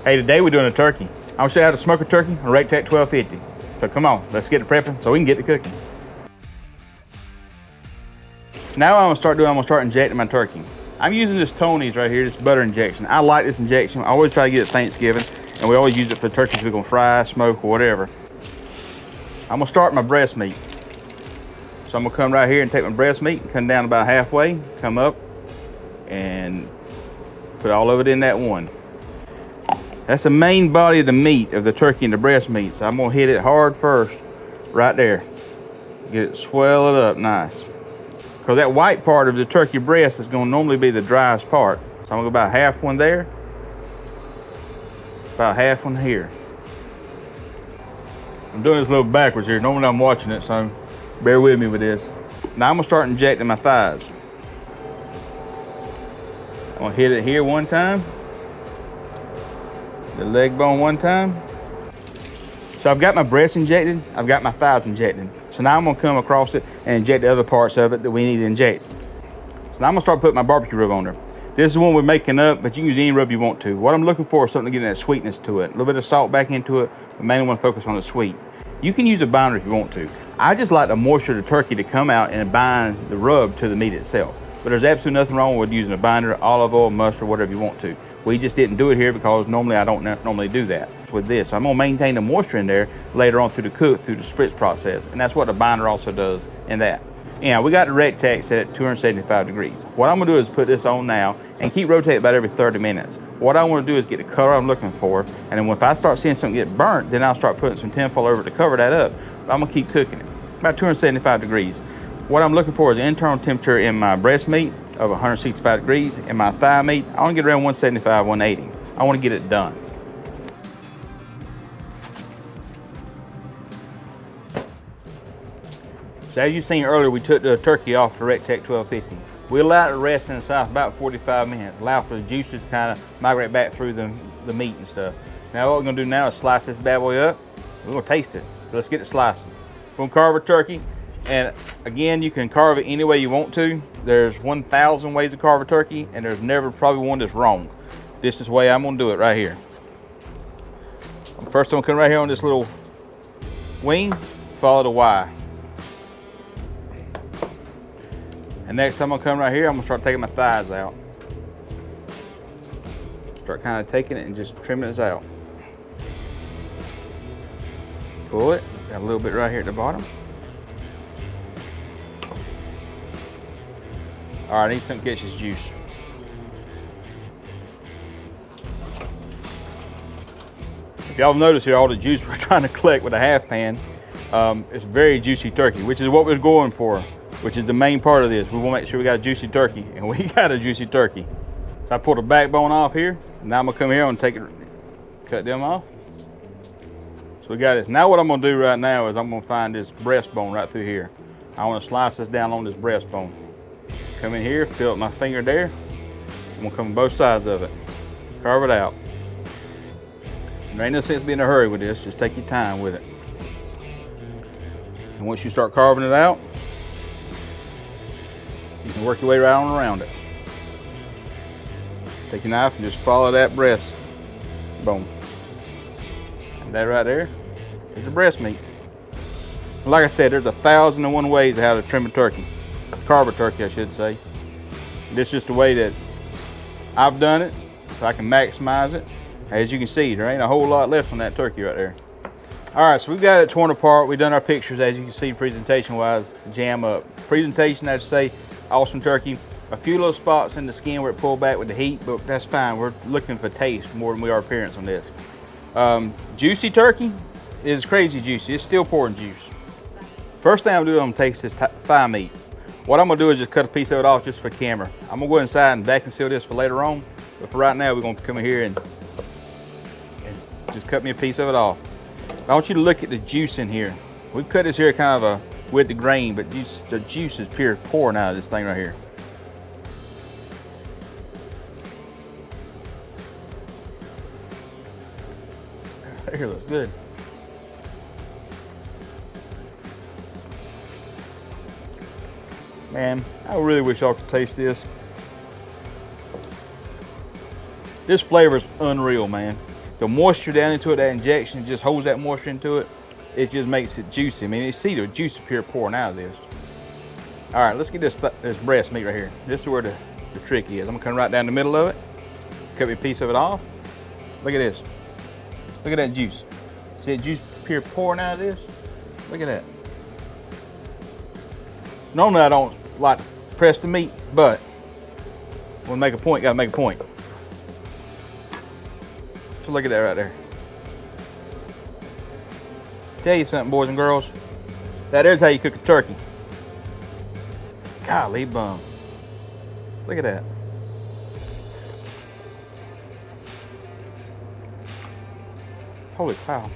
Hey, today we're doing a turkey. I'm gonna show you how to smoke a turkey on a Rec Tech 1250. So come on, let's get to prepping so we can get to cooking. Now what I'm gonna start injecting my turkey. I'm using this Tony's right here, this butter injection. I like this injection. I always try to get it Thanksgiving, and we always use it for turkeys we're gonna fry, smoke, or whatever. I'm gonna start my breast meat. So I'm gonna come right here and take my breast meat and come down about halfway, come up, and put all of it in that one. That's the main body of the meat of the turkey and the breast meat. So I'm gonna hit it hard first, right there. Get it swell it up nice. Because that white part of the turkey breast is gonna normally be the driest part. So I'm gonna go about half one there, about half one here. I'm doing this a little backwards here. Normally I'm watching it, so bear with me with this. Now I'm gonna start injecting my thighs. I'm gonna hit it here one time. The leg bone one time. So I've got my breast injected, I've got my thighs injected. So now I'm gonna come across it and inject the other parts of it that we need to inject. So now I'm gonna start putting my barbecue rub on there. This is one we're making up, but you can use any rub you want to. What I'm looking for is something to get that sweetness to it. A little bit of salt back into it, but mainly want to focus on the sweet. You can use a binder if you want to. I just like the moisture of the turkey to come out and bind the rub to the meat itself. But there's absolutely nothing wrong with using a binder, olive oil, mustard, whatever you want to. We just didn't do it here because normally I don't normally do that with this. So I'm gonna maintain the moisture in there later on through the Spritz process. And that's what the binder also does in that. Anyhow, we got the Rec Tech set at 275 degrees. What I'm gonna do is put this on now and keep rotating about every 30 minutes. What I wanna do is get the color I'm looking for. And then if I start seeing something get burnt, then I'll start putting some tinfoil over it to cover that up. But I'm gonna keep cooking it, about 275 degrees. What I'm looking for is the internal temperature in my breast meat of 165 degrees. In my thigh meat, I wanna get around 175, 180. I wanna get it done. So as you seen earlier, we took the turkey off the Rec Tech 1250. We allowed it to rest in the sauce about 45 minutes, allow for the juices to kind of migrate back through the meat and stuff. Now what we're gonna do now is slice this bad boy up. We're gonna taste it. So let's get it slicing. We're gonna carve a turkey. And again, you can carve it any way you want to. There's 1,000 ways to carve a turkey, and there's never probably one that's wrong. This is the way I'm gonna do it right here. First I'm gonna come right here on this little wing, follow the Y. And next I'm gonna come right here, I'm gonna start taking my thighs out. Start kind of taking it and just trimming this out. Pull it, got a little bit right here at the bottom. All right, I need something to catch this juice. If y'all notice here, all the juice we're trying to collect with a half pan, it's very juicy turkey, which is what we're going for, which is the main part of this. We want to make sure we got a juicy turkey, and we got a juicy turkey. So I pulled the backbone off here. Now I'm gonna come here and take it, cut them off. So we got this. Now what I'm gonna do right now is I'm gonna find this breastbone right through here. I wanna slice this down on this breastbone. Come in here, fill up my finger there. I'm gonna come on both sides of it. Carve it out. There ain't no sense being in a hurry with this, just take your time with it. And once you start carving it out, you can work your way right on around it. Take your knife and just follow that breast bone. And that right there is the breast meat. Like I said, there's 1,001 ways of how to trim a turkey. Carve a turkey, I should say. This is just the way that I've done it, so I can maximize it. As you can see, there ain't a whole lot left on that turkey right there. All right, so we've got it torn apart. We've done our pictures, as you can see, presentation-wise, jam up. Presentation, I'd say, awesome turkey. A few little spots in the skin where it pulled back with the heat, but that's fine. We're looking for taste more than we are appearance on this. Juicy turkey is crazy juicy. It's still pouring juice. First thing I'm gonna do, I'm gonna taste this thigh meat. What I'm gonna do is just cut a piece of it off just for camera. I'm gonna go inside and vacuum seal this for later on, but for right now, we're gonna come in here and just cut me a piece of it off. I want you to look at the juice in here. We cut this here kind of with the grain, but the juice is pure pouring out of this thing right here. That here looks good. Man, I really wish y'all could taste this. This flavor is unreal, man. the moisture down into it, that injection just holds that moisture into it. It just makes it juicy. I mean, you see the juice appear pouring out of this. All right, let's get this breast meat right here. This is where the trick is. I'm gonna come right down the middle of it, cut me a piece of it off. Look at this. Look at that juice. See that juice appear pouring out of this? Look at that. Normally I don't like to press the meat, but when I make a point, gotta make a point. So look at that right there. Tell you something, boys and girls. There's how you cook a turkey. Golly bum. Look at that. Holy cow.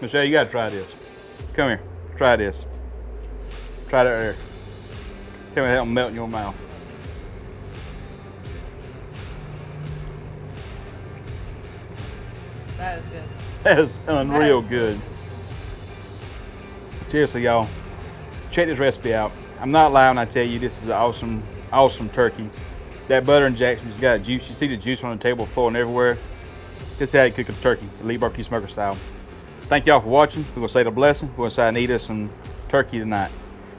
Michelle, you gotta try this. Come here, try this. Try that right there. Tell me how it'll melt in your mouth. That is good. That is unreal good. Seriously, y'all, check this recipe out. I'm not lying when I tell you this is an awesome, awesome turkey. That butter injection has got juice. You see the juice on the table flowing everywhere. This is how you cook a turkey, Elite Barbecue Smoker style. Thank y'all for watching. We're gonna say the blessing. We're gonna say I need us some turkey tonight.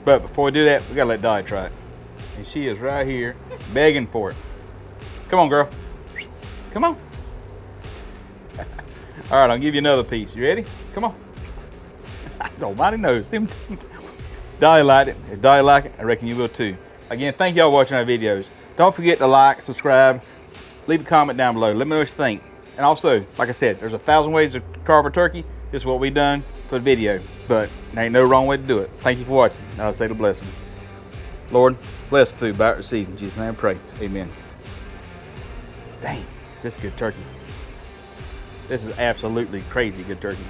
But before we do that, we gotta let Dolly try it. And she is right here begging for it. Come on, girl. Come on. All right, I'll give you another piece. You ready? Come on. Nobody knows. Dolly liked it. If Dolly liked it, I reckon you will too. Again, thank y'all for watching our videos. Don't forget to like, subscribe, leave a comment down below. Let me know what you think. And also, like I said, there's 1,000 ways to carve a turkey. This is what we done for the video. But there ain't no wrong way to do it. Thank you for watching. Now I'll say the blessing. Lord, bless the food by it received. In Jesus' name I pray. Amen. Dang, this is good turkey. This is absolutely crazy good turkey.